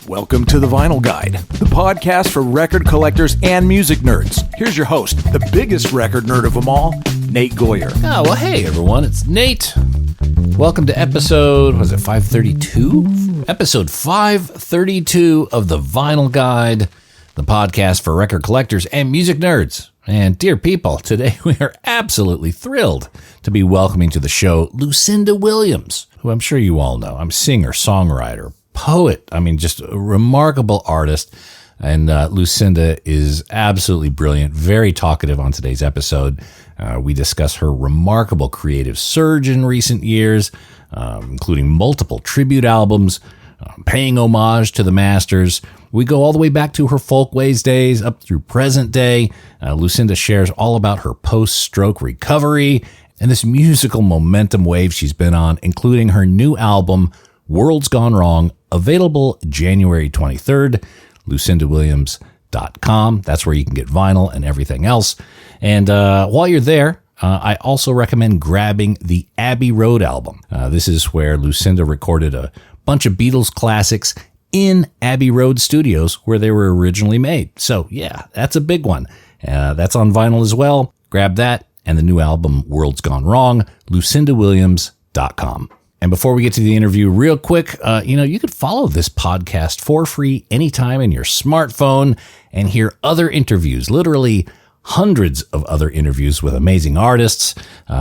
Welcome to The Vinyl Guide, the podcast for record collectors and music nerds. Here's your host, the biggest record nerd of them all, Nate Goyer. Oh, well, hey, everyone, it's Nate. Welcome to episode, 532? Episode 532 of The Vinyl Guide, the podcast for record collectors and music nerds. And dear people, today we are absolutely thrilled to be welcoming to the show Lucinda Williams, who I'm sure you all know. I'm a singer, songwriter, poet. Just a remarkable artist. And Lucinda is absolutely brilliant, very talkative on today's episode. We discuss her remarkable creative surge in recent years, including multiple tribute albums, paying homage to the masters. We go all the way back to her Folkways days up through present day. Lucinda shares all about her post-stroke recovery and this musical momentum wave she's been on, including her new album, World's Gone Wrong, available January 23rd, lucindawilliams.com. That's where you can get vinyl and everything else. And while you're there, I also recommend grabbing the Abbey Road album. This is where Lucinda recorded a bunch of Beatles classics in Abbey Road Studios where they were originally made. So yeah, that's a big one. That's on vinyl as well. Grab that and the new album, World's Gone Wrong, lucindawilliams.com. And before we get to the interview, real quick, you could follow this podcast for free anytime in your smartphone and hear other interviews, literally hundreds of other interviews with amazing artists,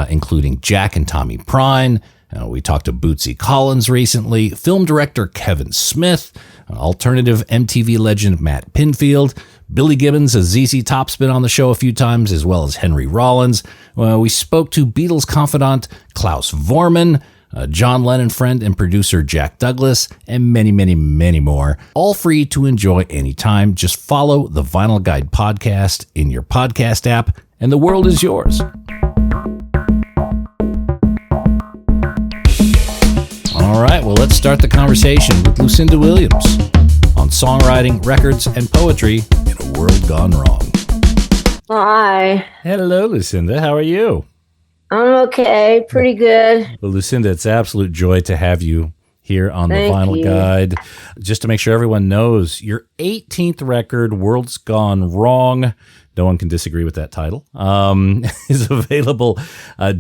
including Jack and Tommy Prine. We talked to Bootsy Collins recently, film director Kevin Smith, alternative MTV legend Matt Pinfield, Billy Gibbons, a ZZ Top's been on the show a few times, as well as Henry Rollins. We spoke to Beatles confidant Klaus Vormann, John Lennon friend and producer Jack Douglas, and many, many, many more. All free to enjoy anytime. Just follow the Vinyl Guide podcast in your podcast app, and the world is yours. All right, well, let's start the conversation with Lucinda Williams on songwriting, records, and poetry in a world gone wrong. Hi. Hello, Lucinda. How are you? I'm okay. Pretty good. Well, Lucinda, it's an absolute joy to have you here on the Thank Vinyl you. Guide. Just to make sure everyone knows, your 18th record, World's Gone Wrong, no one can disagree with that title, is available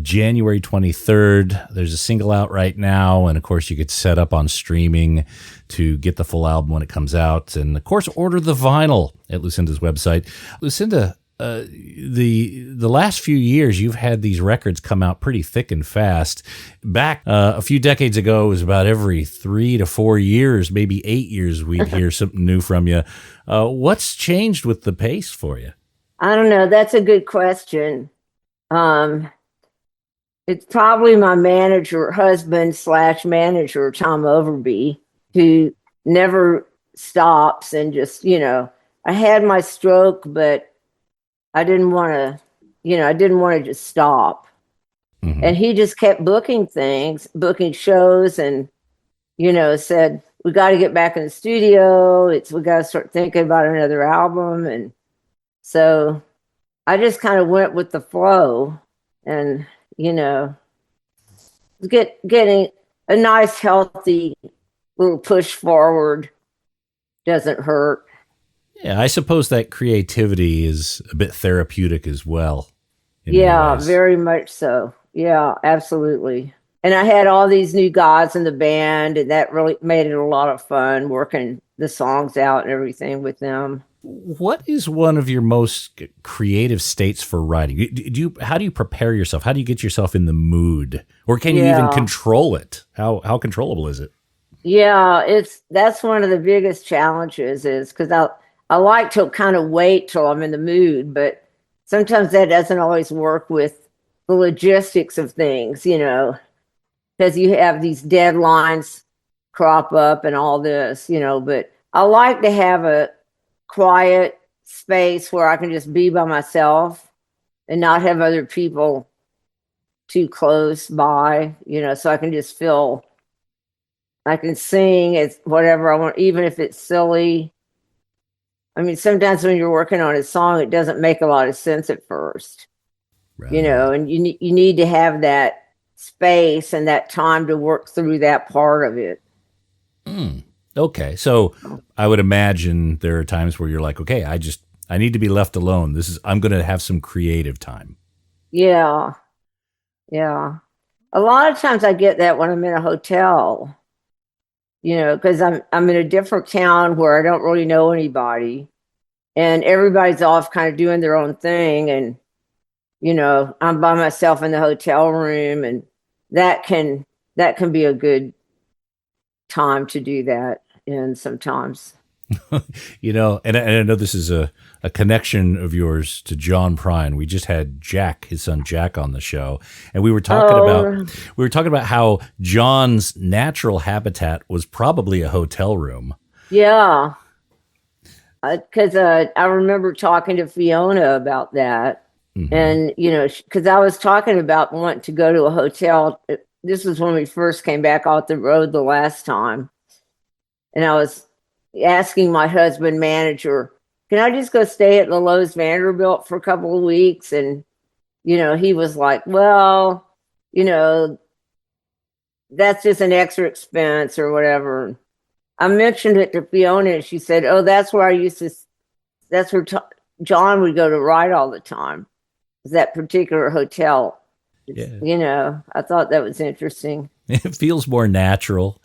January 23rd. There's a single out right now, and of course you could set up on streaming to get the full album when it comes out. And of course, order the vinyl at Lucinda's website. Lucinda, the last few years, you've had these records come out pretty thick and fast. Back a few decades ago, it was about every 3 to 4 years, maybe 8 years, we'd hear something new from you. What's changed with the pace for you? I don't know. That's a good question. It's probably my husband/manager, Tom Overby, who never stops and just, I had my stroke, but I didn't want to just stop. Mm-hmm. And he just kept booking shows and, said, we got to get back in the studio. We got to start thinking about another album. And so I just kind of went with the flow and, getting a nice, healthy little push forward doesn't hurt. Yeah, I suppose that creativity is a bit therapeutic as well. Yeah, very much so. Yeah, absolutely. And I had all these new guys in the band, and that really made it a lot of fun working the songs out and everything with them. What is one of your most creative states for writing? How do you prepare yourself? How do you get yourself in the mood? Or can you even control it? How controllable is it? Yeah, that's one of the biggest challenges is because I like to kind of wait till I'm in the mood, but sometimes that doesn't always work with the logistics of things, because you have these deadlines crop up and all this, but I like to have a quiet space where I can just be by myself and not have other people too close by, so I can just feel I can sing it's whatever I want, even if it's silly. I mean, sometimes when you're working on a song, it doesn't make a lot of sense at first, Right. and you need to have that space and that time to work through that part of it. Okay. So I would imagine there are times where you're like, okay, I need to be left alone. I'm going to have some creative time. Yeah. Yeah. A lot of times I get that when I'm in a hotel, because I'm in a different town where I don't really know anybody, and everybody's off kind of doing their own thing, and I'm by myself in the hotel room, and that can be a good time to do that. And sometimes, and I know this is a connection of yours to John Prine. We just had his son Jack, on the show, and we were talking about how John's natural habitat was probably a hotel room. Yeah, because I remember talking to Fiona about that. Mm-hmm. And, because I was talking about wanting to go to a hotel. This was when we first came back off the road the last time. And I was asking my husband manager, can I just go stay at the Lowe's Vanderbilt for a couple of weeks? And, he was like, well, that's just an extra expense or whatever. I mentioned it to Fiona, and she said, oh, that's where John would go to write all the time. That particular hotel. Yeah. I thought that was interesting. It feels more natural.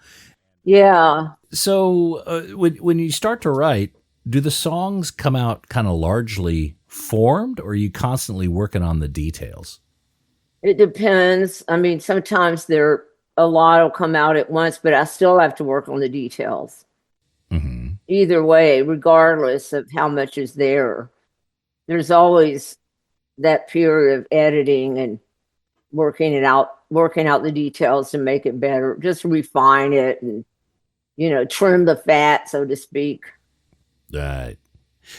Yeah. So when you start to write, do the songs come out kind of largely formed, or are you constantly working on the details? It depends. I mean, sometimes a lot will come out at once, but I still have to work on the details. Mm-hmm. Either way, regardless of how much is there, there's always that period of editing and working out the details to make it better, just refine it and, trim the fat, so to speak. Right.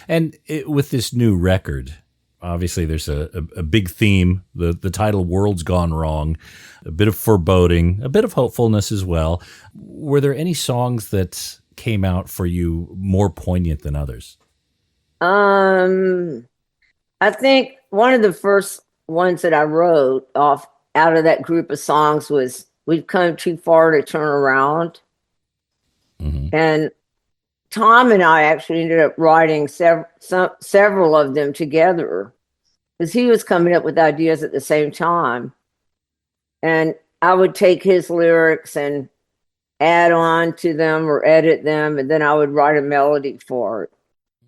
And with this new record, obviously there's a big theme, the title World's Gone Wrong, a bit of foreboding, a bit of hopefulness as well. Were there any songs that came out for you more poignant than others? I think one of the first ones that I wrote out of that group of songs was We've Come Too Far to Turn Around. Mm-hmm. And Tom and I actually ended up writing several of them together because he was coming up with ideas at the same time. And I would take his lyrics and add on to them or edit them, and then I would write a melody for it.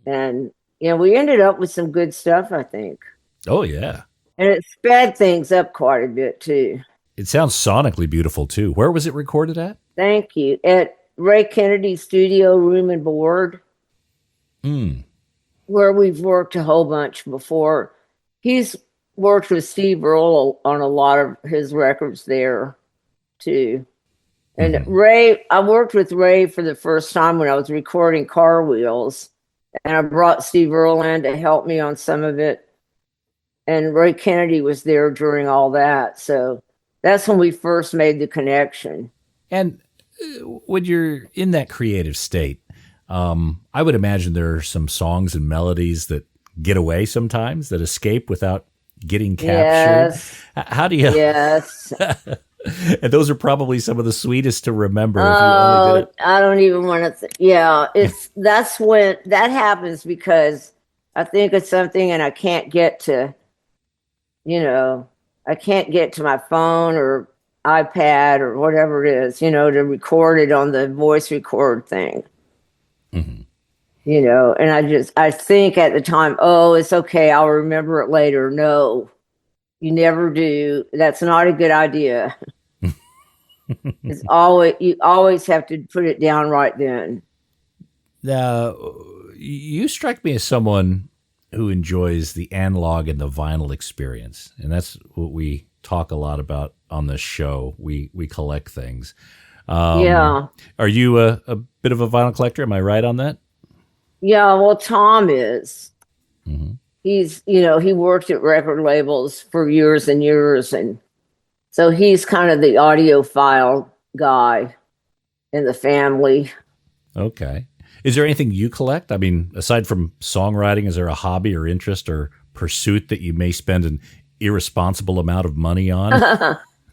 And we ended up with some good stuff, I think. Oh, yeah. And it sped things up quite a bit, too. It sounds sonically beautiful, too. Where was it recorded at? Thank you. At Ray Kennedy's studio, Room and Board, where we've worked a whole bunch before. He's worked with Steve Earle on a lot of his records there, too. And Ray, I worked with Ray for the first time when I was recording Car Wheels. And I brought Steve Earle in to help me on some of it. And Ray Kennedy was there during all that. So that's when we first made the connection. And when you're in that creative state, I would imagine there are some songs and melodies that get away sometimes, that escape without getting captured. Yes. How do you? Yes. And those are probably some of the sweetest to remember. If you only did it. I don't even want to. That's when that happens, because I think it's something and I can't get to, I can't get to my phone or iPad or whatever it is, to record it on the voice record thing. Mm-hmm. And I think at the time, oh, it's okay, I'll remember it later. No, you never do. That's not a good idea. You always have to put it down right then. Now, you strike me as someone who enjoys the analog and the vinyl experience, and that's what we talk a lot about on this show. We collect things. Yeah. Are you a bit of a vinyl collector? Am I right on that? Yeah. Well, Tom is. Mm-hmm. He's, he worked at record labels for years and years, and so he's kind of the audiophile guy in the family. Okay. Is there anything you collect? I mean, aside from songwriting, is there a hobby or interest or pursuit that you may spend an irresponsible amount of money on?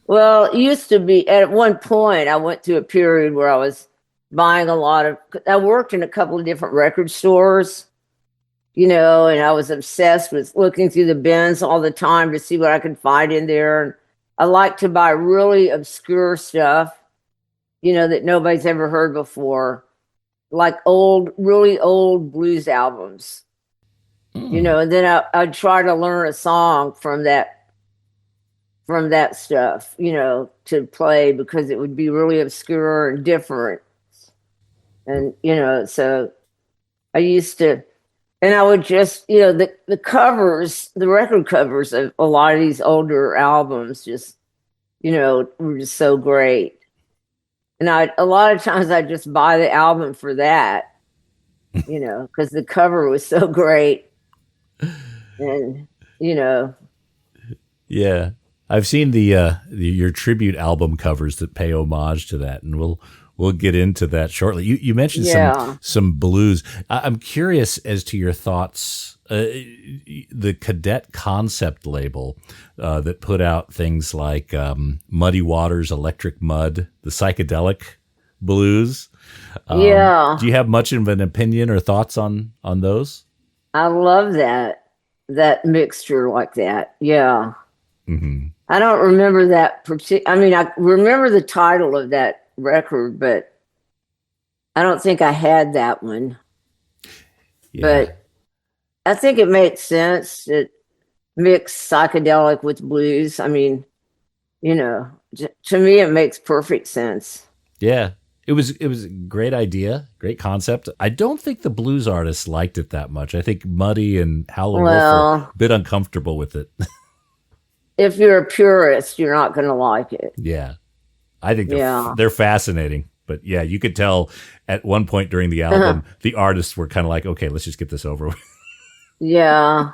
Well, it used to be at one point I went through a period where I was buying a lot of I worked in a couple of different record stores, and I was obsessed with looking through the bins all the time to see what I could find in there. And I like to buy really obscure stuff, that nobody's ever heard before, like really old blues albums, and then I'd try to learn a song from that stuff, to play because it would be really obscure and different. And, so I used to, and I would just, the covers, the record covers of a lot of these older albums just, were just so great. And a lot of times I just buy the album for that, because the cover was so great. And, Yeah. I've seen your tribute album covers that pay homage to that, and we'll get into that shortly. You mentioned some blues. I'm curious as to your thoughts. The Cadet Concept label that put out things like Muddy Waters, Electric Mud, the psychedelic blues. Do you have much of an opinion or thoughts on those? I love that mixture like that. Yeah. Mm-hmm. I don't remember that I remember the title of that record, but I don't think I had that one. Yeah. But I think it makes sense to mix psychedelic with blues. To me, it makes perfect sense. Yeah. It was a great idea, great concept. I don't think the blues artists liked it that much. I think Muddy and Howlin' Wolf are a bit uncomfortable with it. If you're a purist, you're not going to like it. Yeah. I think they're fascinating. But yeah, you could tell at one point during the album, the artists were kind of like, okay, let's just get this over with. Yeah.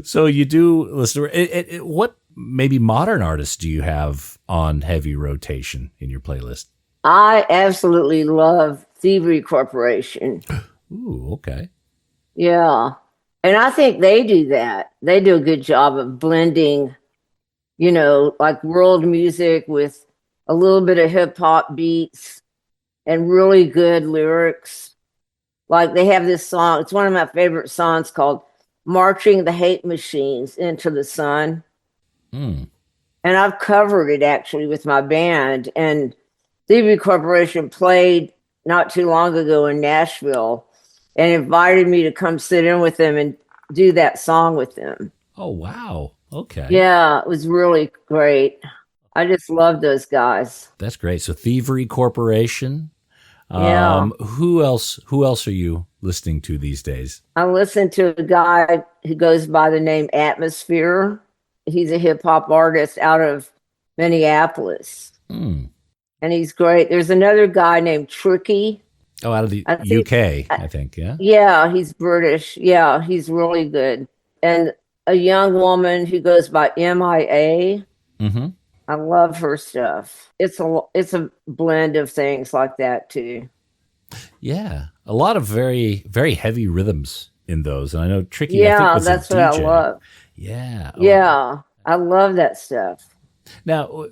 So you do listen to what maybe modern artists do you have on heavy rotation in your playlist? I absolutely love Thievery Corporation. Ooh, okay. Yeah. And I think they do that. They do a good job of blending, like world music with a little bit of hip hop beats and really good lyrics. Like they have this song, it's one of my favorite songs called Marching the Hate Machines into the Sun. And I've covered it actually with my band. And Thievery Corporation played not too long ago in Nashville and invited me to come sit in with them and do that song with them. Oh, wow. Okay. Yeah, it was really great. I just love those guys. That's great. So Thievery Corporation. Yeah. Who else are you listening to these days? I listen to a guy who goes by the name Atmosphere. He's a hip hop artist out of Minneapolis. And he's great. There's another guy named Tricky. Oh, out of the UK, I think, yeah? Yeah, he's British. Yeah, he's really good. And a young woman who goes by MIA. Mm-hmm. I love her stuff. It's a blend of things like that, too. Yeah, a lot of very, very heavy rhythms in those. And I know Tricky, yeah, I think, was that's a what DJ. I love. Yeah. Oh. Yeah, I love that stuff. Now,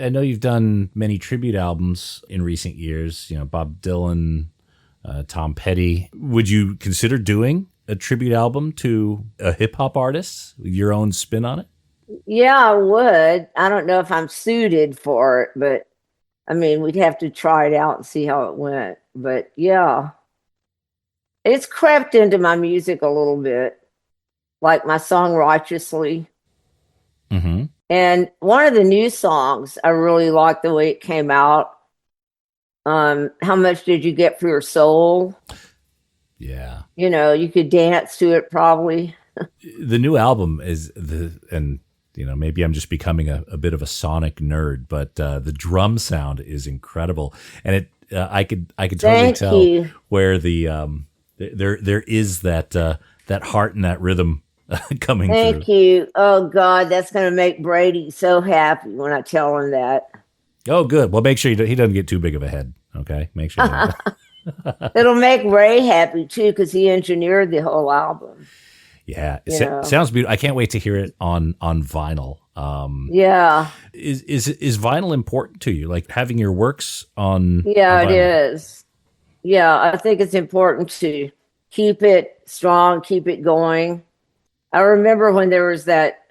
I know you've done many tribute albums in recent years, Bob Dylan, Tom Petty. Would you consider doing a tribute album to a hip hop artist, your own spin on it? Yeah, I would. I don't know if I'm suited for it, but we'd have to try it out and see how it went. But yeah, it's crept into my music a little bit, like my song Righteously. Mm-hmm. And one of the new songs, I really like the way it came out. How much did you get for your soul? Yeah. You could dance to it probably. The new album is maybe I'm just becoming a bit of a sonic nerd, but the drum sound is incredible. And I could totally tell where the there is that heart and that rhythm coming through. Thank you. Oh God, that's going to make Brady so happy when I tell him that. Oh, good. Well, make sure he doesn't get too big of a head. Okay, make sure. It'll make Ray happy too because he engineered the whole album. Yeah, You know. sounds beautiful. I can't wait to hear it on vinyl. Yeah. Is vinyl important to you? Like having your works on Yeah, it vinyl? is. Yeah, I think it's important to keep it strong, keep it going. I remember when there was that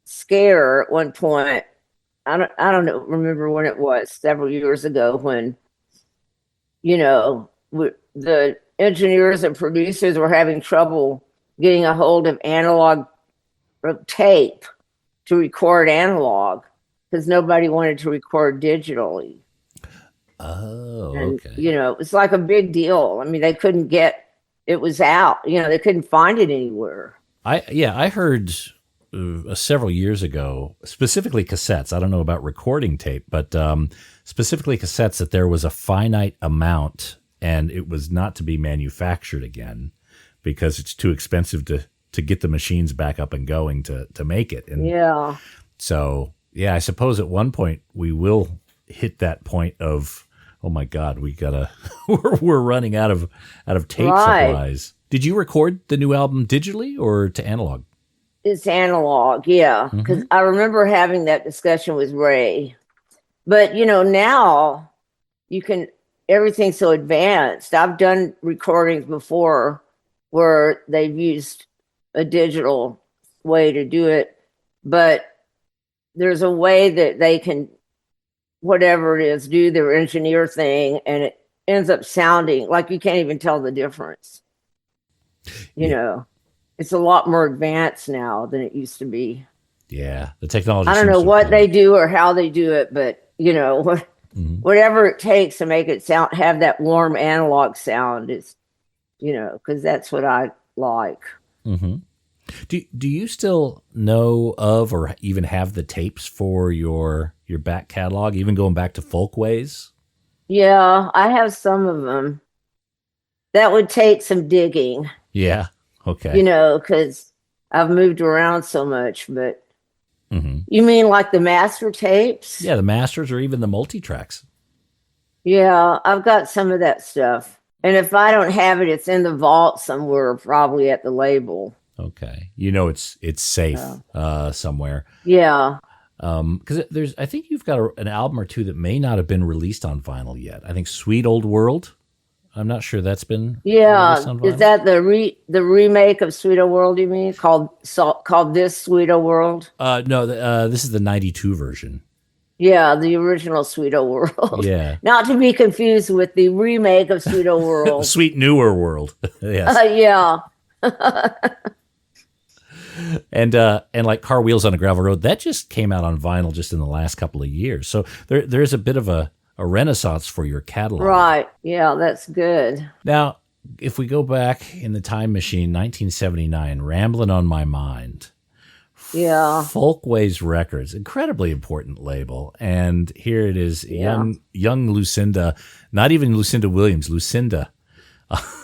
scare at one point. I don't know, remember when it was, several years ago, when the engineers and producers were having trouble getting a hold of analog tape to record analog because nobody wanted to record digitally. Oh, And, okay. it was like a big deal. I mean, they couldn't get it was out, they couldn't find it anywhere. I heard several years ago, specifically cassettes. I don't know about recording tape, but specifically cassettes, that there was a finite amount and it was not to be manufactured again because it's too expensive to get the machines back up and going to make it. And Yeah. so, yeah, I suppose at one point we will hit that point of, oh my God, we're running out of tape Right. supplies. Did you record the new album digitally or to analog? It's analog, yeah. Because I remember having that discussion with Ray. But, now everything's so advanced. I've done recordings before where they've used a digital way to do it, but there's a way that they can, whatever it is, do their engineer thing, and it ends up sounding like you can't even tell the difference. It's a lot more advanced now than it used to be. Yeah, the technology. I don't know what they do or how they do it, but whatever it takes to make it have that warm analog sound is, because that's what I like. Mm-hmm. Do you still know of or even have the tapes for your back catalog, even going back to Folkways? Yeah, I have some of them. That would take some digging. Yeah. Okay. Because I've moved around so much, but you mean like the master tapes? Yeah, the masters or even the multi-tracks. Yeah, I've got some of that stuff. And if I don't have it, it's in the vault somewhere, probably at the label. Okay. It's safe somewhere. Yeah. Because I think you've got an album or two that may not have been released on vinyl yet. I think Sweet Old World. I'm not sure that's been released on vinyl. Is that the remake of Sweet Old World, you mean? Called This Sweet Old World? No, this is the 92 version. Yeah, the original Sweet Old World. Yeah. Not to be confused with the remake of Sweet Old World. Sweet Newer World. Yes. Yeah. And like Car Wheels on a Gravel Road, that just came out on vinyl just in the last couple of years. So there's a bit of a renaissance for your catalog. Right. Yeah, that's good. Now, if we go back in the time machine, 1979, Ramblin' on My Mind. Yeah. Folkways Records, incredibly important label. And here it is, young Lucinda, not even Lucinda Williams, Lucinda.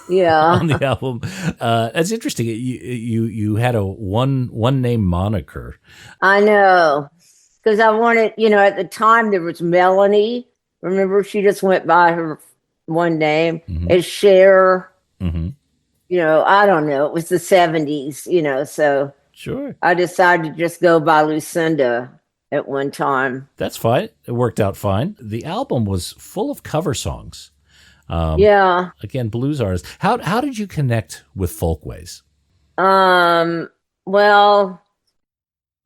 Yeah. On the album. That's interesting. You had a one name moniker. I know. Because I wanted, at the time there was Melanie. Remember, she just went by her one name. And Cher. I don't know. It was the 70s, so. Sure. I decided to just go by Lucinda at one time. That's fine. It worked out fine. The album was full of cover songs. Yeah. Again, blues artists. How did you connect with Folkways? Well,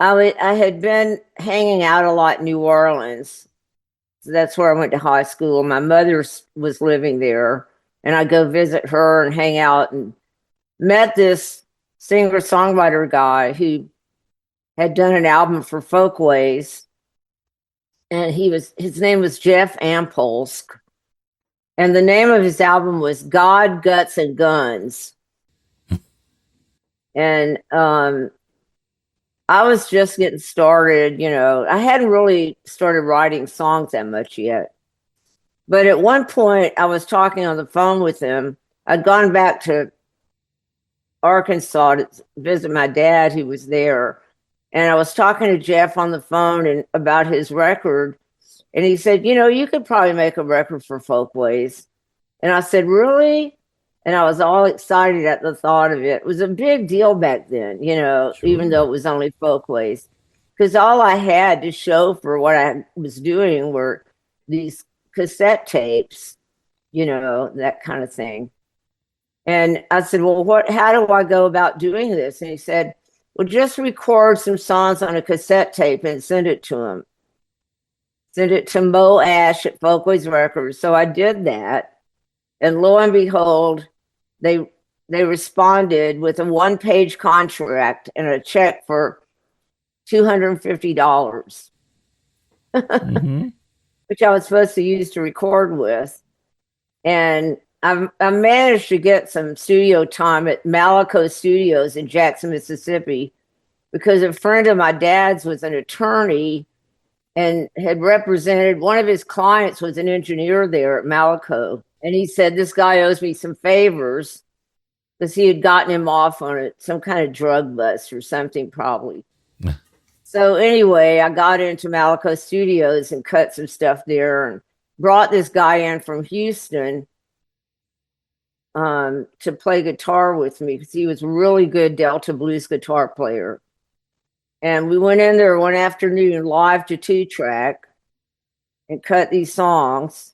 I had been hanging out a lot in New Orleans. So that's where I went to high school. My mother was living there, and I'd go visit her and hang out, and met this singer-songwriter guy who had done an album for Folkways, and his name was Jeff Ampolsk. And the name of his album was God, Guts, and Guns. And I was just getting started, I hadn't really started writing songs that much yet. But at one point, I was talking on the phone with him. I'd gone back to Arkansas to visit my dad, who was there. And I was talking to Jeff on the phone and about his record. And he said, you could probably make a record for Folkways. And I said, really? And I was all excited at the thought of it. It was a big deal back then, even though Sure. it was only folkways. Because all I had to show for what I was doing were these cassette tapes, that kind of thing. And I said, well, how do I go about doing this? And he said, well, just record some songs on a cassette tape and send it to him. Send it to Mo Ash at Folkways Records. So I did that. And lo and behold, they responded with a one-page contract and a check for $250, Mm-hmm. which I was supposed to use to record with. And I managed to get some studio time at Malaco Studios in Jackson, Mississippi, because a friend of my dad's was an attorney and had represented one of his clients was an engineer there at Malaco. And he said, this guy owes me some favors because he had gotten him off on some kind of drug bust or something, probably. So anyway, I got into Malaco Studios and cut some stuff there and brought this guy in from Houston to play guitar with me because he was a really good Delta blues guitar player. And we went in there one afternoon live to 2-track and cut these songs,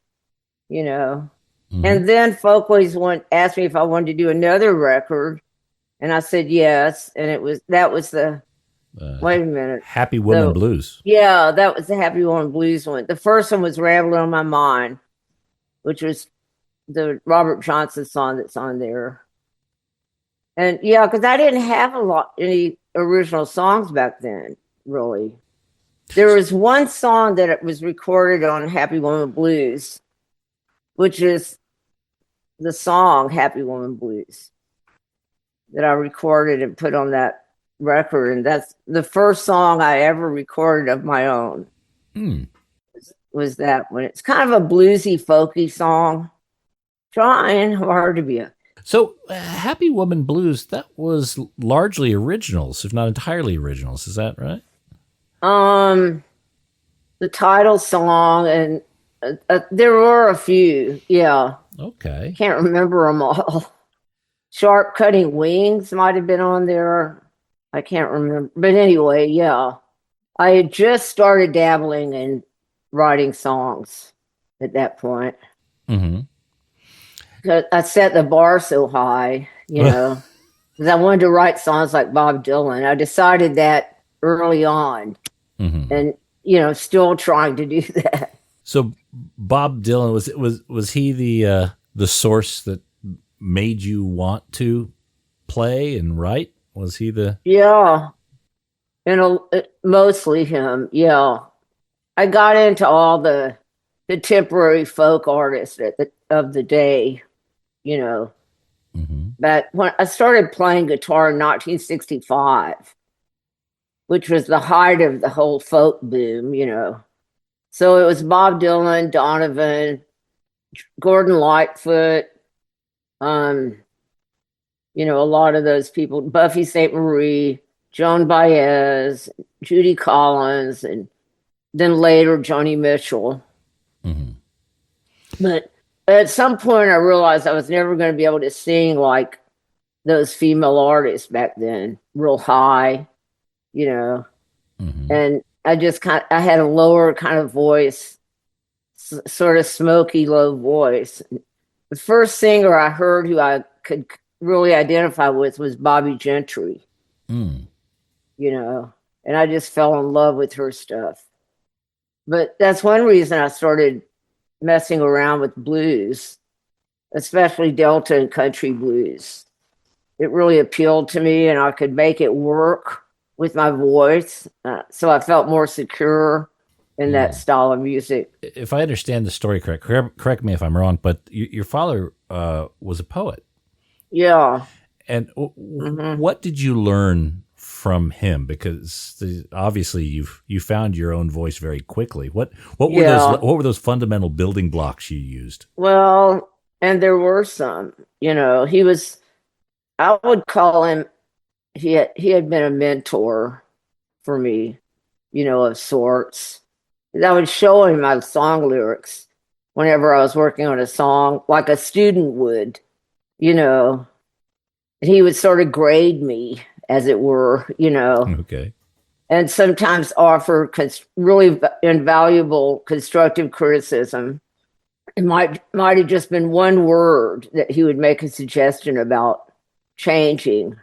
Mm-hmm. And then Folkways asked me if I wanted to do another record. And I said yes. And that was the, wait a minute. Happy Woman Blues. Yeah, that was the Happy Woman Blues one. The first one was Rambling on My Mind, which was the Robert Johnson song that's on there. And yeah, because I didn't have any original songs back then, really. There was one song that it was recorded on Happy Woman Blues, which is the song Happy Woman Blues that I recorded and put on that record. And that's the first song I ever recorded of my own. Was that one. It's kind of a bluesy, folky song. Trying hard to be So, Happy Woman Blues, that was largely originals, if not entirely originals. Is that right? The title song, and there were a few. Yeah. Okay. Can't remember them all. Sharp Cutting Wings might have been on there. I can't remember. But anyway, yeah. I had just started dabbling in writing songs at that point. Mm-hmm. I set the bar so high, because I wanted to write songs like Bob Dylan. I decided that early on, and still trying to do that. So Bob Dylan was he the source that made you want to play and write? Was he the mostly him? Yeah, I got into all the contemporary folk artists of the day. But when I started playing guitar in 1965, which was the height of the whole folk boom, So it was Bob Dylan, Donovan, Gordon Lightfoot, a lot of those people, Buffy St. Marie, Joan Baez, Judy Collins, and then later Joni Mitchell. But at some point, I realized I was never going to be able to sing like those female artists back then, real high, And I just I had a lower kind of voice, sort of smoky, low voice. The first singer I heard who I could really identify with was Bobby Gentry, And I just fell in love with her stuff. But that's one reason I started messing around with blues, especially Delta and country blues. It really appealed to me, and I could make it work with my voice. So I felt more secure in that style of music. If I understand the story correct me if I'm wrong, but your father was a poet. Yeah. And what did you learn from him? Because obviously you found your own voice very quickly. What were those fundamental building blocks you used? Well, and there were some. I would call him. He had been a mentor for me, of sorts. I would show him my song lyrics whenever I was working on a song, like a student would, you know, he would sort of grade me, as it were, Okay. and sometimes offer really invaluable constructive criticism. It might have just been one word that he would make a suggestion about changing,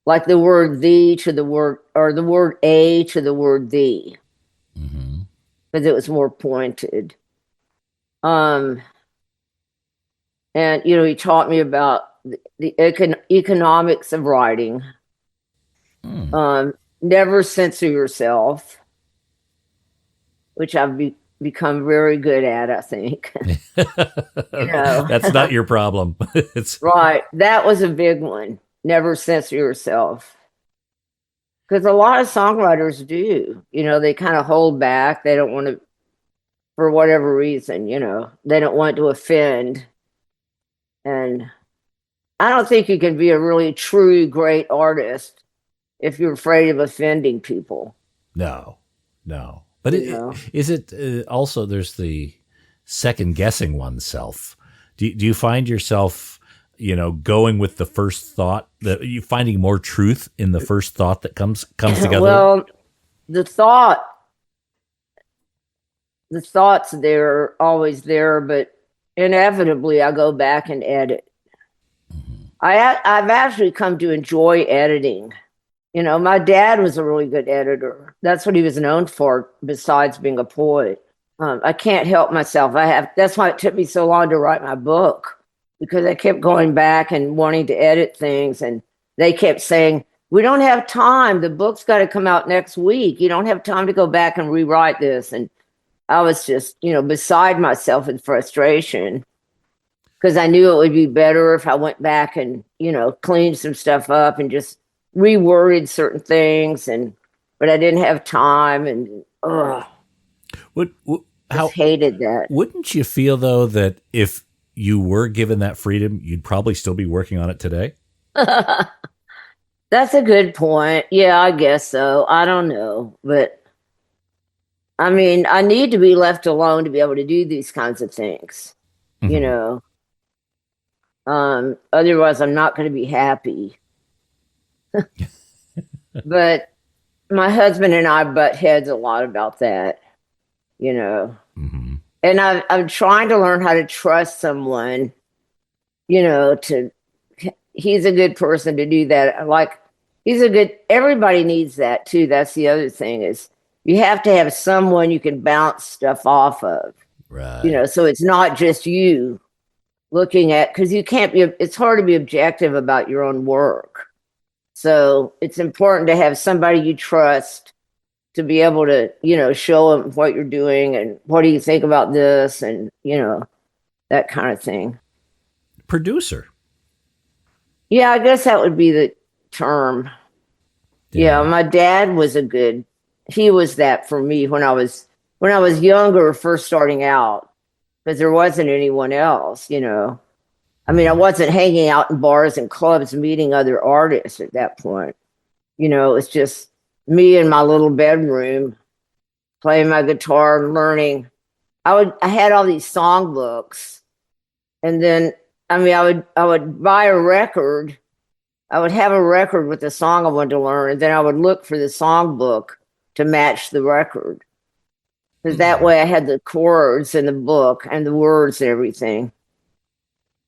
like the word "the" to the word, or the word "a" to the word "the," Mm-hmm. because it was more pointed. Um, and he taught me about the economics of writing. Mm. Never censor yourself, which I've become very good at, I think. That's not your problem. It's Right. That was a big one. Never censor yourself. Because a lot of songwriters do. They kind of hold back. They don't want to, for whatever reason, they don't want to offend. And I don't think you can be a really true great artist if you're afraid of offending people. no, no. But You know? is it also there's the second guessing oneself? Do you find yourself, going with the first thought, that you finding more truth in the first thought that comes together? Well, the thoughts they're always there, but inevitably I go back and edit. I've actually come to enjoy editing. My dad was a really good editor. That's what he was known for, besides being a poet. I can't help myself. That's why it took me so long to write my book, because I kept going back and wanting to edit things, and they kept saying, "We don't have time. The book's got to come out next week. You don't have time to go back and rewrite this." And I was just, beside myself in frustration, because I knew it would be better if I went back and, cleaned some stuff up and just reworded certain things, but I didn't have time, and How hated that. wouldn't you feel though that if you were given that freedom, you'd probably still be working on it today? That's a good point. Yeah, I guess so. I don't know, but I mean, I need to be left alone to be able to do these kinds of things. Mhm. Otherwise I'm not going to be happy. But my husband and I butt heads a lot about that, you know. Mm-hmm. And I'm trying to learn how to trust someone, he's a good person to do that. Like, everybody needs that too. That's the other thing, is you have to have someone you can bounce stuff off of, Right. so it's not just you looking at, because it's hard to be objective about your own work. So it's important to have somebody you trust to be able to, show them what you're doing and what do you think about this, and, that kind of thing. Producer. Yeah, I guess that would be the term. Yeah, my dad he was that for me when I was younger, first starting out, because there wasn't anyone else, I mean, I wasn't hanging out in bars and clubs meeting other artists at that point. It's just me in my little bedroom playing my guitar and learning. I had all these song books, and then I would buy a record. I would have a record with the song I wanted to learn, and then I would look for the song book to match the record, because that way I had the chords in the book and the words and everything.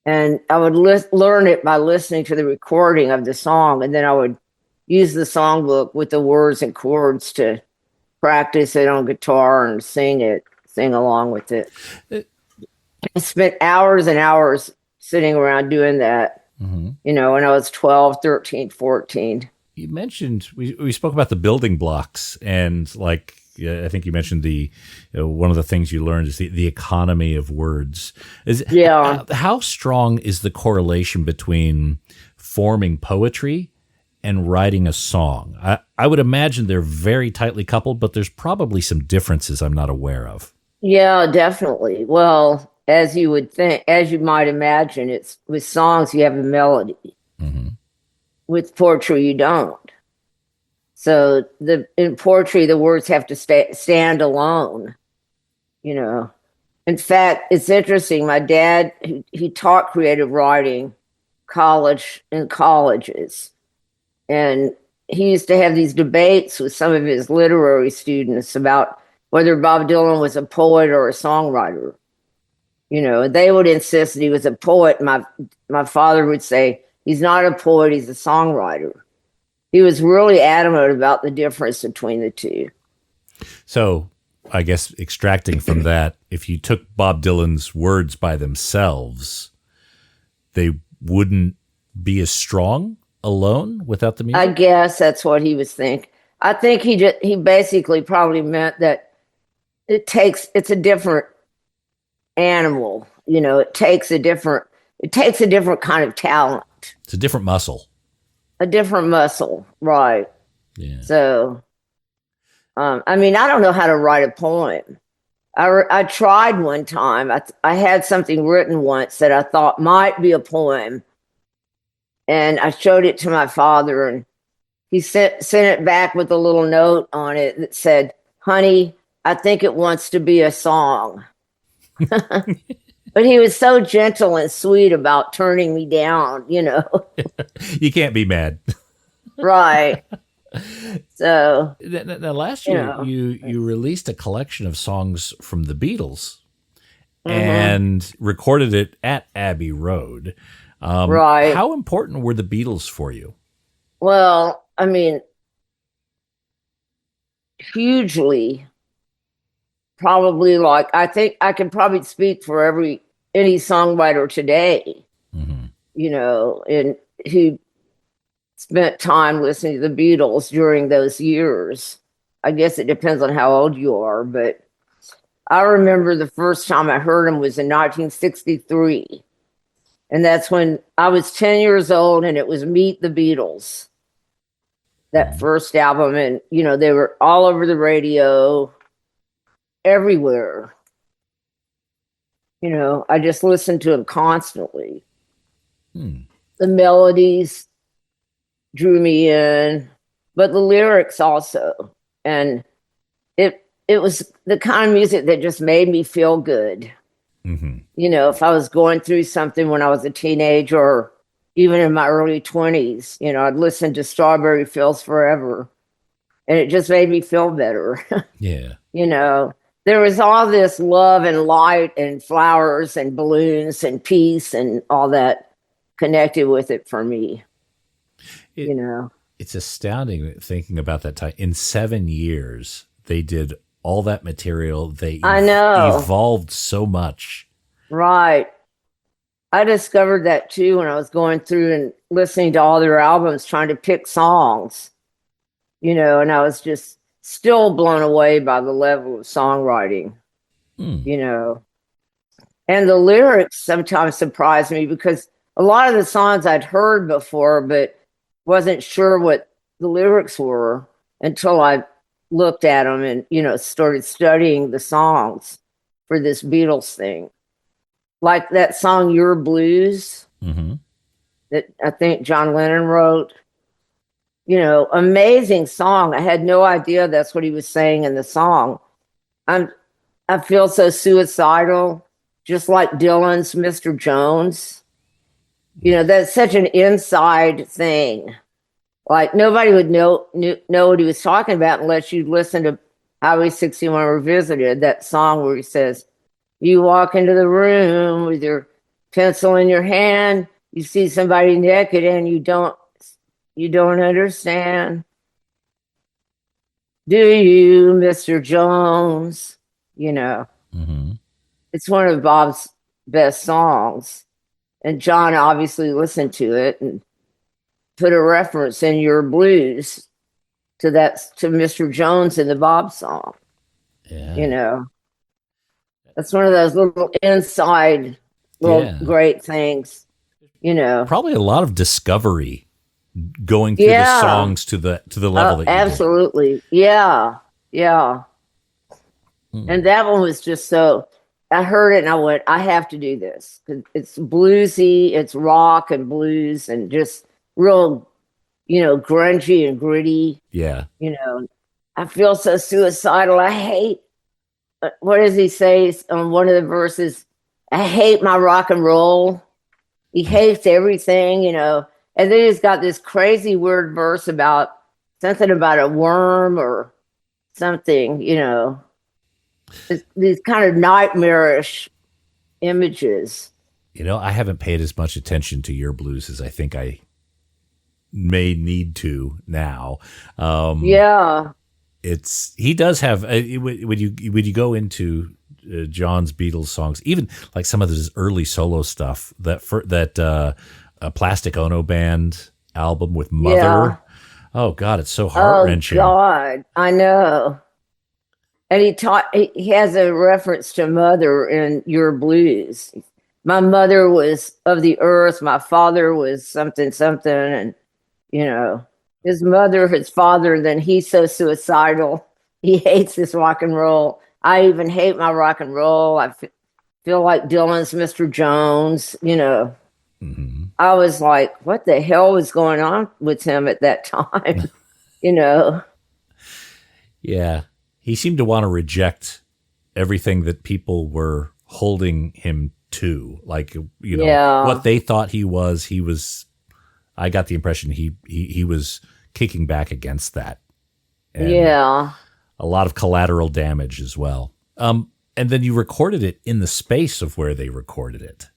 And I would learn it by listening to the recording of the song, and then I would use the songbook with the words and chords to practice it on guitar and sing along with it. I spent hours and hours sitting around doing that, when I was 12, 13, 14. You mentioned, we spoke about the building blocks, and I think you mentioned one of the things you learned is the economy of words. How strong is the correlation between forming poetry and writing a song? I would imagine they're very tightly coupled, but there's probably some differences I'm not aware of. Yeah, definitely. Well, as you might imagine, it's with songs you have a melody. Mm-hmm. With poetry, you don't. So in poetry, the words have to stand alone. In fact, it's interesting. My dad, he taught creative writing, in colleges. And he used to have these debates with some of his literary students about whether Bob Dylan was a poet or a songwriter. They would insist that he was a poet. My father would say, he's not a poet, he's a songwriter. He was really adamant about the difference between the two. So I guess extracting from that, if you took Bob Dylan's words by themselves, they wouldn't be as strong alone without the music? I guess that's what he was thinking. I think he basically probably meant that it's a different animal. It takes a different kind of talent. It's a different muscle. A different muscle, right? Yeah. So, I don't know how to write a poem. I tried one time. I had something written once that I thought might be a poem, and I showed it to my father, and he sent it back with a little note on it that said, "Honey, I think it wants to be a song." But he was so gentle and sweet about turning me down, You can't be mad. Right. So now last year you released a collection of songs from the Beatles and recorded it at Abbey Road. Right. How important were the Beatles for you? Well, hugely. Probably, I think I can probably speak for any songwriter today, and who spent time listening to the Beatles during those years. I guess it depends on how old you are, but I remember the first time I heard them was in 1963. And that's when I was 10 years old, and it was Meet the Beatles, that first album. And, they were all over the radio, everywhere. I just listened to them constantly. The melodies drew me in, but the lyrics also. And it was the kind of music that just made me feel good. If I was going through something when I was a teenager or even in my early 20s, I'd listen to Strawberry Fields Forever, and it just made me feel better. Yeah. There was all this love and light and flowers and balloons and peace and all that connected with it for me. It's astounding thinking about that time. In 7 years, they did all that material. I know. Evolved so much. Right. I discovered that too when I was going through and listening to all their albums, trying to pick songs, and I was just still blown away by the level of songwriting, and the lyrics sometimes surprised me because a lot of the songs I'd heard before, but wasn't sure what the lyrics were until I looked at them and, started studying the songs for this Beatles thing. Like that song, Your Blues, that I think John Lennon wrote. Amazing song. I had no idea that's what he was saying in the song. I feel so suicidal, just like Dylan's Mr. Jones. That's such an inside thing. Like nobody would know what he was talking about unless you listen to Highway 61 Revisited, that song where he says, you walk into the room with your pencil in your hand, you see somebody naked and you don't understand. Do you, Mr. Jones? It's one of Bob's best songs. And John obviously listened to it and put a reference in Your Blues to Mr. Jones in the Bob song. Yeah. That's one of those little inside great things, Probably a lot of discovery going through the songs to the level that you absolutely did. Yeah. And that one was just so, I heard it and I went, I have to do this. It's bluesy, it's rock and blues and just real, grungy and gritty. Yeah. I feel so suicidal. I hate, what does he say on one of the verses? I hate my rock and roll. He hates everything, and then he's got this crazy weird verse about something about a worm or something, these kind of nightmarish images. I haven't paid as much attention to your blues as I think I may need to now. Yeah. He does have, when you go into John's Beatles songs, even like some of his early solo stuff, that Plastic Ono Band album with Mother. Yeah. Oh God, it's so heart-wrenching. Oh God, I know. And he has a reference to Mother in Your Blues. My mother was of the earth, my father was something something, and his mother, his father, then he's so suicidal. He hates this rock and roll. I even hate my rock and roll. I feel like Dylan's Mr. Jones, Mm-hmm. I was like, what the hell was going on with him at that time? Yeah. He seemed to want to reject everything that people were holding him to. Like, what they thought he was, I got the impression he was kicking back against that. And yeah. A lot of collateral damage as well. And then you recorded it in the space of where they recorded it.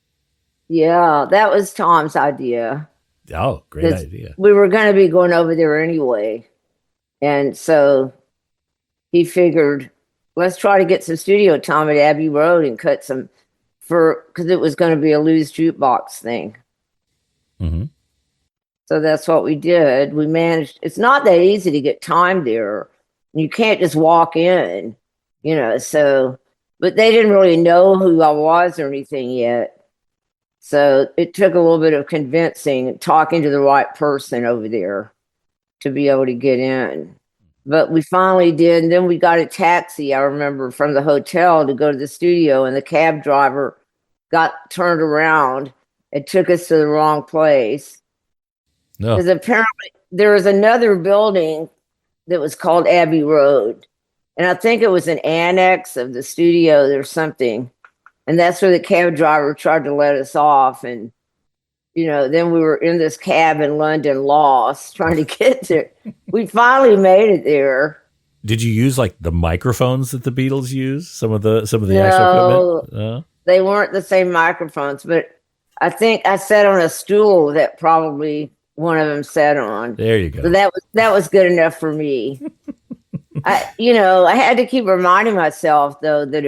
Yeah, that was Tom's idea. Oh, great idea. We were going to be going over there anyway. And so he figured, let's try to get some studio time at Abbey Road and cut some because it was going to be a loose jukebox thing. Mm-hmm. So that's what we did. We managed. It's not that easy to get time there. You can't just walk in, so, but they didn't really know who I was or anything yet. So it took a little bit of convincing, talking to the right person over there to be able to get in. But we finally did. And then we got a taxi, I remember, from the hotel to go to the studio. And the cab driver got turned around and took us to the wrong place. No. Because apparently there was another building that was called Abbey Road. And I think it was an annex of the studio or something. And that's where the cab driver tried to let us off. And, then we were in this cab in London, lost, trying to get there. We finally made it there. Did you use like the microphones that the Beatles use? Some of the No, actual equipment? They weren't the same microphones, but I think I sat on a stool that probably one of them sat on. There you go. So that was good enough for me. I had to keep reminding myself though that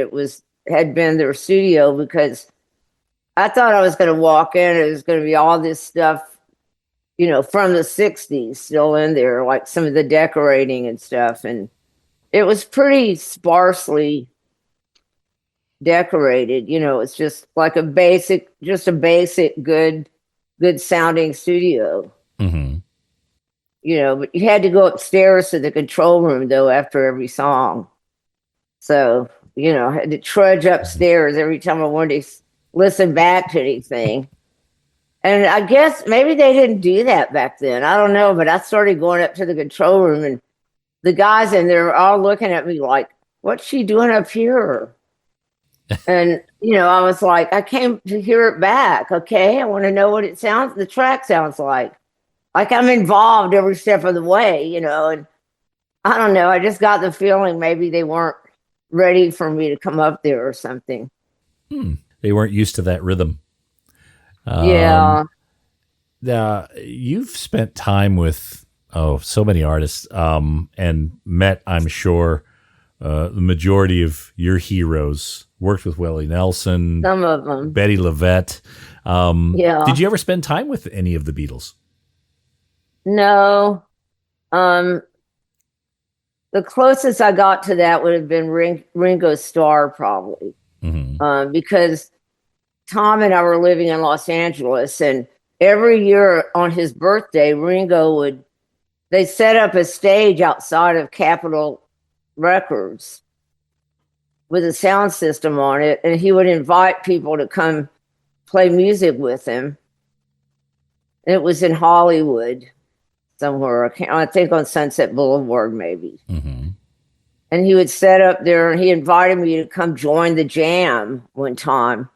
had been their studio, because I thought I was going to walk in and it was going to be all this stuff, from the 60s still in there, like some of the decorating and stuff. And it was pretty sparsely decorated. It's just like a basic good sounding studio. Mm-hmm. But you had to go upstairs to the control room though after every song. So, I had to trudge upstairs every time I wanted to listen back to anything. And I guess maybe they didn't do that back then. I don't know, but I started going up to the control room and the guys in there were all looking at me like, what's she doing up here? And, I was like, I came to hear it back. Okay. I want to know what the track sounds like. Like I'm involved every step of the way, and I don't know. I just got the feeling maybe they weren't ready for me to come up there or something. They weren't used to that rhythm. Yeah. You've spent time with so many artists, and met, I'm sure, the majority of your heroes. Worked with Willie Nelson, Some of them, Betty LaVette. Yeah. Did you ever spend time with any of the Beatles? No. The closest I got to that would have been Ringo Starr, probably. Mm-hmm. Because Tom and I were living in Los Angeles, and every year on his birthday, they set up a stage outside of Capitol Records with a sound system on it, and he would invite people to come play music with him. And it was in Hollywood somewhere, I think on Sunset Boulevard maybe. Mm-hmm. And he would set up there, and he invited me to come join the jam one time.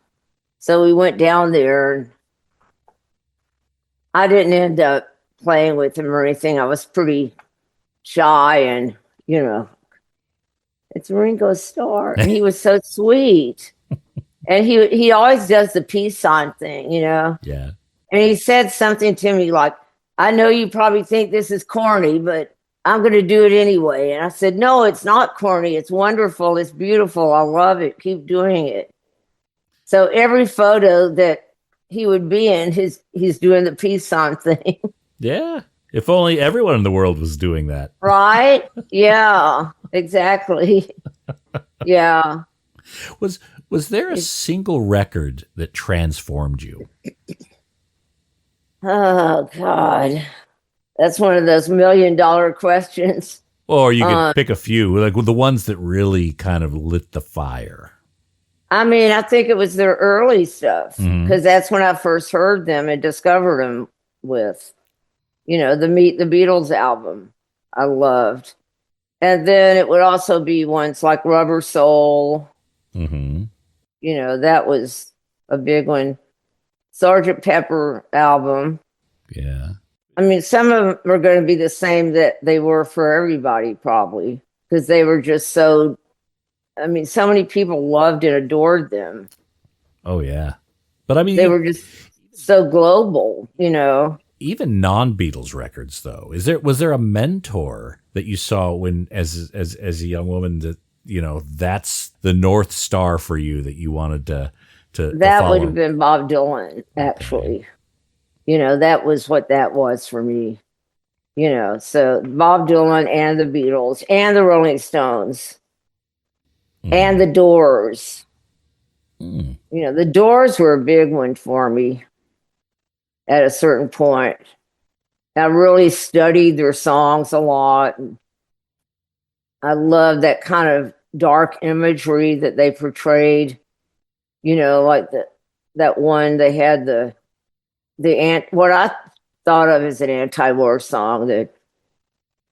So we went down there, and I didn't end up playing with him or anything. I was pretty shy and, you know, it's Ringo Starr. And he was so sweet. And he always does the peace sign thing, you know. Yeah. And he said something to me like, I know you probably think this is corny, but I'm going to do it anyway. And I said, no, it's not corny. It's wonderful. It's beautiful. I love it. Keep doing it. So every photo that he would be in, he's doing the peace sign thing. Yeah. If only everyone in the world was doing that. Right? Yeah, exactly. Yeah. Was there a single record that transformed you? Oh, God. That's one of those $1,000,000 questions. Or you could pick a few, like the ones that really kind of lit the fire. I mean, I think it was their early stuff because that's when I first heard them and discovered them with, you know, the Meet the Beatles album I loved. And then it would also be ones like Rubber Soul. Mm-hmm. You know, that was a big one. Sergeant Pepper album. Yeah. I mean, some of them are going to be the same that they were for everybody, probably, because they were just so. I mean, so many people loved and adored them. Oh, yeah. But I mean, They were just so global, you know. Even non-Beatles records, though, was there a mentor that you saw when, as a young woman, that you know that's the North Star for you that you wanted to That follow? would have been Bob Dylan, actually. Okay. You know, that was what that was for me. You know, so Bob Dylan and the Beatles and the Rolling Stones and the Doors. You know, the Doors were a big one for me at a certain point. I really studied their songs a lot. I loved that kind of dark imagery that they portrayed. You know, like that one they had what I thought of as an anti-war song,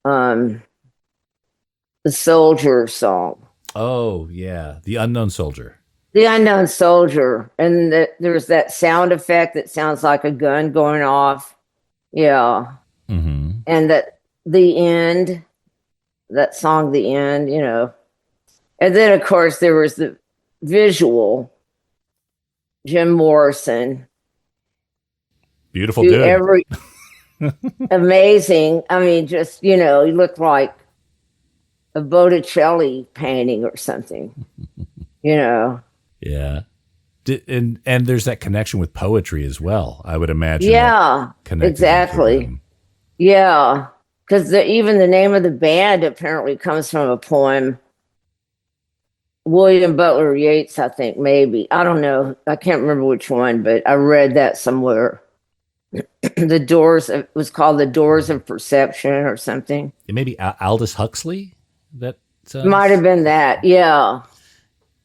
the Soldier song. Oh yeah, the Unknown Soldier. The Unknown Soldier, and there's that sound effect that sounds like a gun going off. Yeah, and the end, that song, the end. You know, and then of course there was the visual. Jim Morrison. Beautiful dude. Amazing. I mean, just, you know, he looked like a Botticelli painting or something, you know. Yeah. And there's that connection with poetry as well, I would imagine. Yeah, exactly. Yeah, because even the name of the band apparently comes from a poem. William Butler Yeats, I think, maybe. I don't know. I can't remember which one, but I read that somewhere. The Doors, it was called The Doors of Perception or something. Maybe Aldous Huxley? That might have been that, yeah.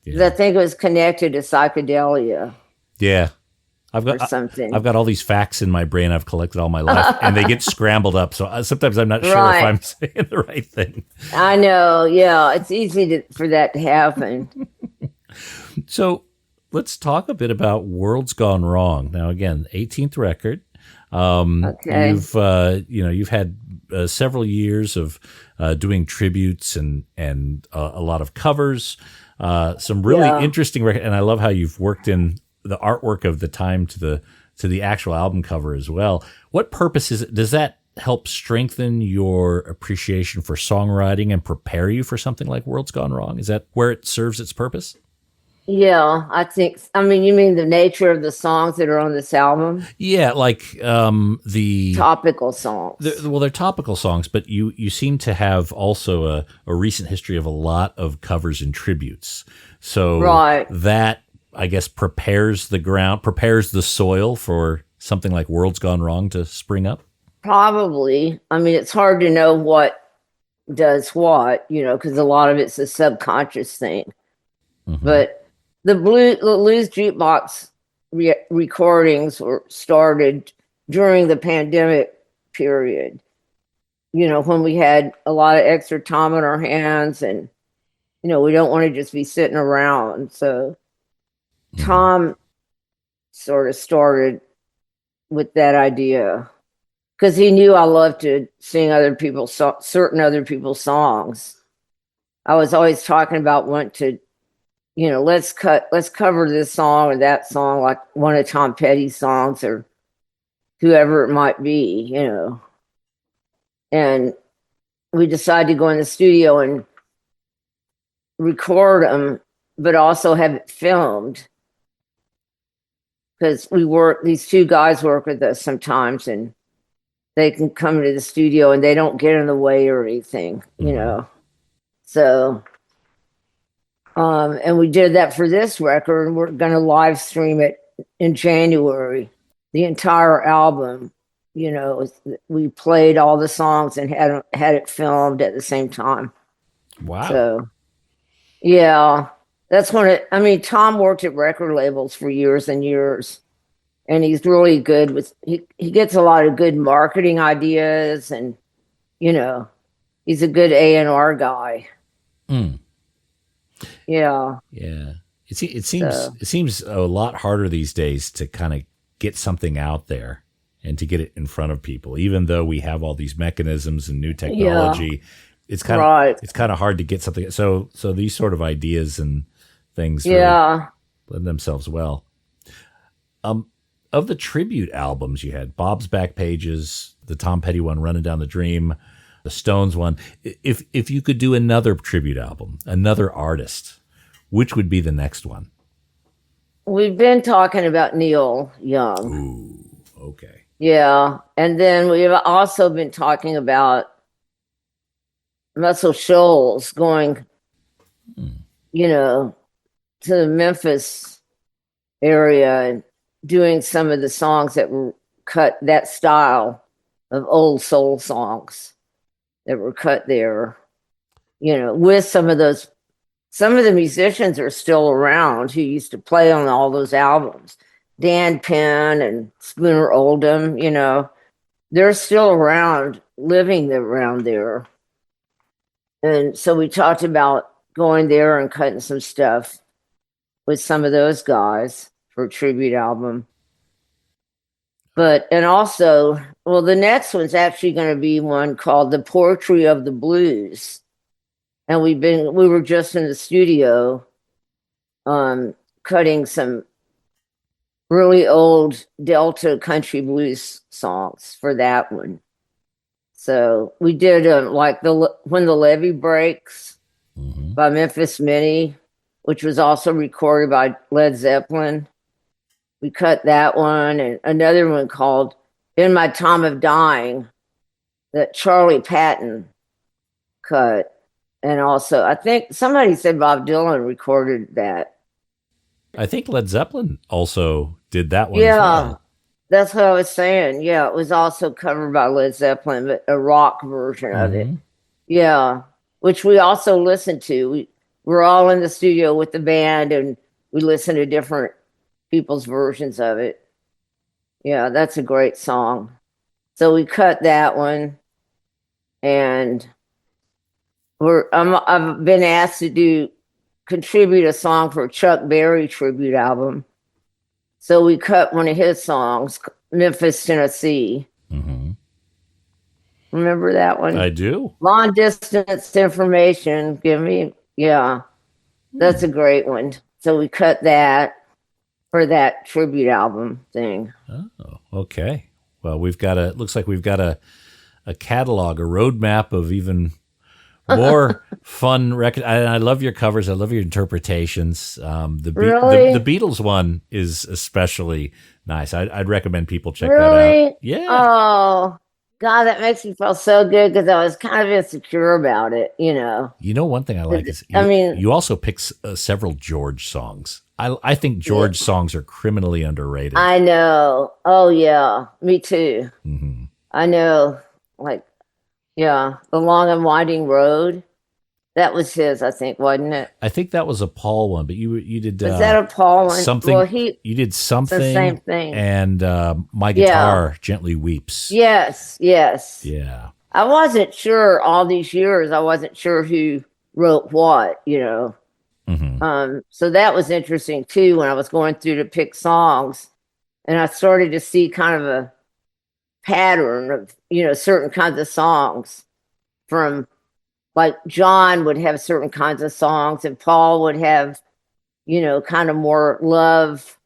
I think it was connected to psychedelia. Yeah. I've got all these facts in my brain I've collected all my life, and they get scrambled up. So sometimes I'm not sure if I'm saying the right thing. I know. Yeah, it's easy for that to happen. So let's talk a bit about World's Gone Wrong. Now, again, 18th record. Okay. You've had several years of doing tributes and a lot of covers. Some really interesting records, and I love how you've worked in the artwork of the time to the actual album cover as well. What purpose is it? Does that help strengthen your appreciation for songwriting and prepare you for something like World's Gone Wrong? Is that where it serves its purpose? Yeah, I mean, you mean the nature of the songs that are on this album? Yeah, like the topical songs. They're topical songs, but you seem to have also a recent history of a lot of covers and tributes. So that, I guess, prepares the soil for something like World's Gone Wrong to spring up? Probably. I mean, it's hard to know what does what, you know, because a lot of it's a subconscious thing. But the Blues Jukebox recordings were started during the pandemic period, you know, when we had a lot of extra time on our hands and, you know, we don't want to just be sitting around. So Tom sort of started with that idea because he knew I loved to sing certain other people's songs. I was always talking about wanting to, let's cover this song or that song, like one of Tom Petty's songs or whoever it might be, And we decided to go in the studio and record them, but also have it filmed. Because these two guys work with us sometimes, and they can come to the studio and they don't get in the way or anything, So, and we did that for this record, and we're going to live stream it in January, the entire album. We played all the songs and had it filmed at the same time. Wow. So, yeah, that's Tom worked at record labels for years and years, and he's really good he gets a lot of good marketing ideas, and, he's a good A&R guy. Mm. Yeah. Yeah. It seems a lot harder these days to kind of get something out there and to get it in front of people, even though we have all these mechanisms and new technology. Yeah. It's kind of hard to get something. So these sort of ideas and things really lend themselves well. Of the tribute albums you had, Bob's Back Pages, the Tom Petty one, Running Down the Dream, the Stones one, if you could do another tribute album, another artist, which would be the next one? We've been talking about Neil Young. Ooh, okay. Yeah. And then we've also been talking about Muscle Shoals going, to the Memphis area and doing some of the songs that were cut, that style of old soul songs that were cut there, with some of the musicians are still around who used to play on all those albums. Dan Penn and Spooner Oldham, they're still around, living around there. And so we talked about going there and cutting some stuff with some of those guys for a tribute album. And also, the next one's actually going to be one called The Poetry of the Blues. And we were just in the studio cutting some really old Delta country blues songs for that one. So we did like When the Levee Breaks by Memphis Minnie, which was also recorded by Led Zeppelin. We cut that one, and another one called In My Time of Dying that Charlie Patton cut. And also, I think somebody said Bob Dylan recorded that. I think Led Zeppelin also did that one. Yeah, as well. That's what I was saying. Yeah, it was also covered by Led Zeppelin, but a rock version of it. Yeah, which we also listened to. We're all in the studio with the band, and we listen to different people's versions of it. Yeah, that's a great song. So we cut that one, and I've been asked to contribute a song for a Chuck Berry tribute album. So we cut one of his songs, Memphis, Tennessee. Remember that one? I do. Long Distance Information. That's a great one. So we cut that for that tribute album thing. Oh, okay. Well, looks like we've got a catalog, a roadmap of even more fun record. I love your covers. I love your interpretations. The Beatles one is especially nice. I'd recommend people check that out. Yeah. Oh, God, that makes me feel so good because I was kind of insecure about it, One thing I like is you also pick several George songs. I think George songs are criminally underrated. I know. Oh, yeah. Me too. I know. The Long and Winding Road. That was his, I think, wasn't it? I think that was a Paul one, but you did. Was that a Paul one? Something. Well, you did something. The same thing. And My Guitar Gently Weeps. Yes. Yeah. I wasn't sure all these years. I wasn't sure who wrote what. So that was interesting too when I was going through to pick songs. And I started to see kind of a pattern of, certain kinds of songs from, like, John would have certain kinds of songs and Paul would have, kind of more love,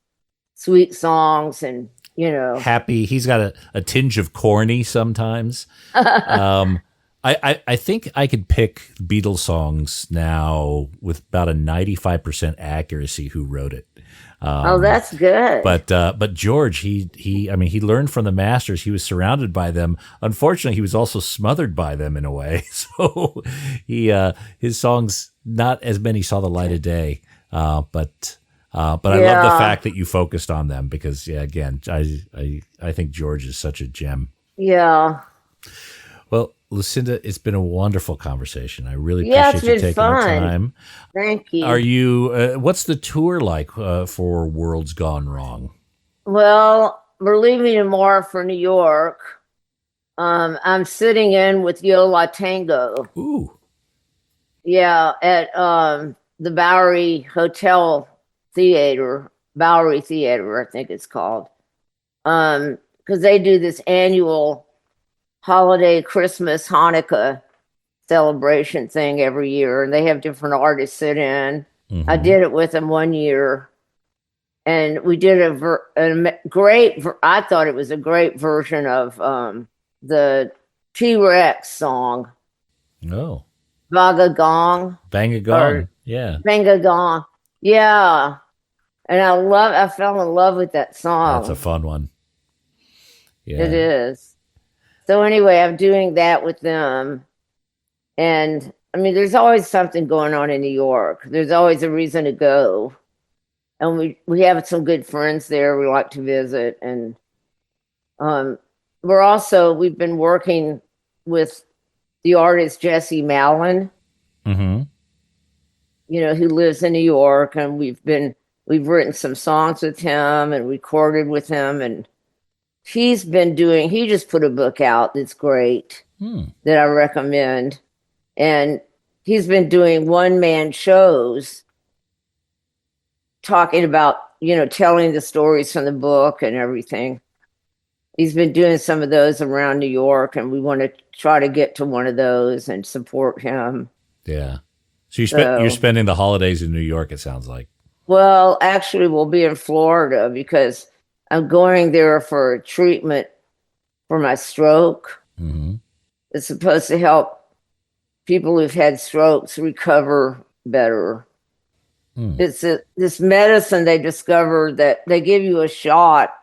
sweet songs and, Happy. He's got a tinge of corny sometimes. I think I could pick Beatles songs now with about a 95% accuracy who wrote it. Oh, that's good. But George, he learned from the masters. He was surrounded by them. Unfortunately, he was also smothered by them in a way. So his songs, not as many saw the light of day. But I love the fact that you focused on them because, again, I think George is such a gem. Yeah. Well, Lucinda, it's been a wonderful conversation. I really appreciate you taking the time. Thank you. Are you? What's the tour like for Worlds Gone Wrong? Well, we're leaving tomorrow for New York. I'm sitting in with Yo La Tango. Ooh. Yeah, at the Bowery Hotel Theater, Bowery Theater, I think it's called. Because they do this annual holiday, Christmas, Hanukkah celebration thing every year, and they have different artists sit in. Mm-hmm. I did it with them one year, and we did a great. I thought it was a great version of the T-Rex song. Oh, Bang a Gong, yeah, Bang a Gong, yeah. And I fell in love with that song. That's a fun one. Yeah, it is. So anyway, I'm doing that with them. And I mean, there's always something going on in New York. There's always a reason to go. And we have some good friends there we like to visit. And we've been working with the artist Jesse Mallon, mm-hmm. Who lives in New York. And we've written some songs with him and recorded with him. And he just put a book out that's great that I recommend. And he's been doing one-man shows talking about, telling the stories from the book and everything. He's been doing some of those around New York, and we want to try to get to one of those and support him. Yeah. So you're spending the holidays in New York, it sounds like. Well, actually, we'll be in Florida because I'm going there for a treatment for my stroke. Mm-hmm. It's supposed to help people who've had strokes recover better. It's this medicine they discovered that they give you a shot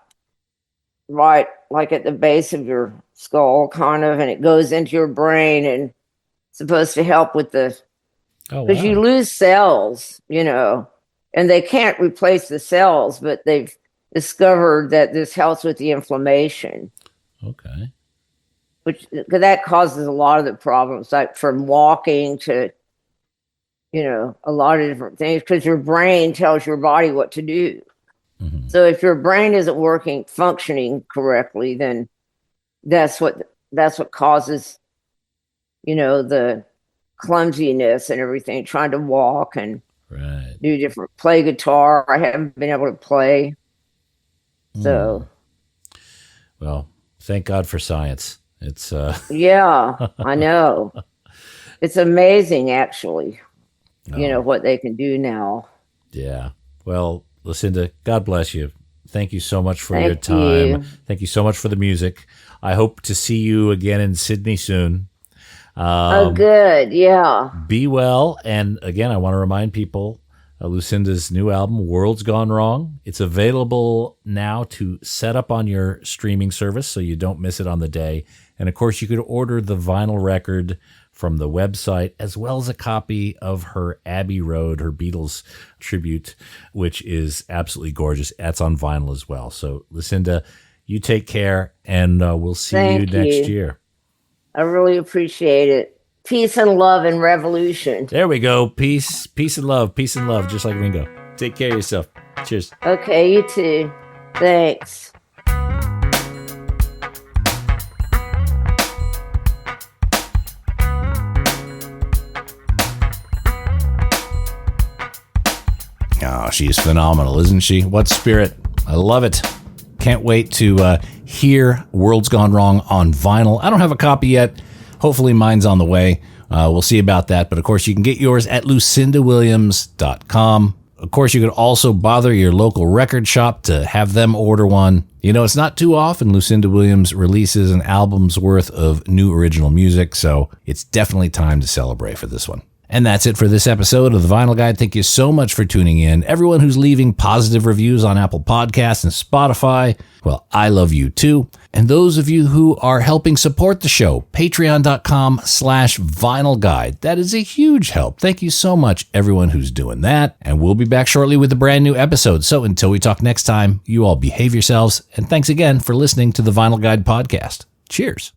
right like at the base of your skull kind of, and it goes into your brain and it's supposed to help with because you lose cells, and they can't replace the cells, but they've discovered that this helps with the inflammation. Okay. Because that causes a lot of the problems, like from walking to, a lot of different things, because your brain tells your body what to do. Mm-hmm. So if your brain isn't functioning correctly, then that's what causes, the clumsiness and everything, trying to walk and play guitar. I haven't been able to play. So. Well, thank God for science. It's yeah, I know. It's amazing, actually. What they can do now. Yeah. Well, Lucinda, God bless you. Thank you so much for your time. Thank you so much for the music. I hope to see you again in Sydney soon. Good. Yeah. Be well. And again, I want to remind people Lucinda's new album, Worlds Gone Wrong. It's available now to set up on your streaming service so you don't miss it on the day. And of course, you could order the vinyl record from the website, as well as a copy of her Abbey Road, her Beatles tribute, which is absolutely gorgeous. That's on vinyl as well. So, Lucinda, you take care, and we'll see you next year. I really appreciate it. Peace and love and revolution. There we go. Peace and love, just like Ringo. Take care of yourself. Cheers. Okay, you too. Thanks. Oh, she is phenomenal, isn't she? What spirit. I love it. Can't wait to hear World's Gone Wrong on vinyl. I don't have a copy yet. Hopefully mine's on the way. We'll see about that. But of course, you can get yours at lucindawilliams.com. Of course, you could also bother your local record shop to have them order one. You know, it's not too often Lucinda Williams releases an album's worth of new original music, so it's definitely time to celebrate for this one. And that's it for this episode of The Vinyl Guide. Thank you so much for tuning in. Everyone who's leaving positive reviews on Apple Podcasts and Spotify, well, I love you too. And those of you who are helping support the show, patreon.com/Vinyl Guide. That is a huge help. Thank you so much, everyone who's doing that. And we'll be back shortly with a brand new episode. So until we talk next time, you all behave yourselves. And thanks again for listening to the Vinyl Guide podcast. Cheers.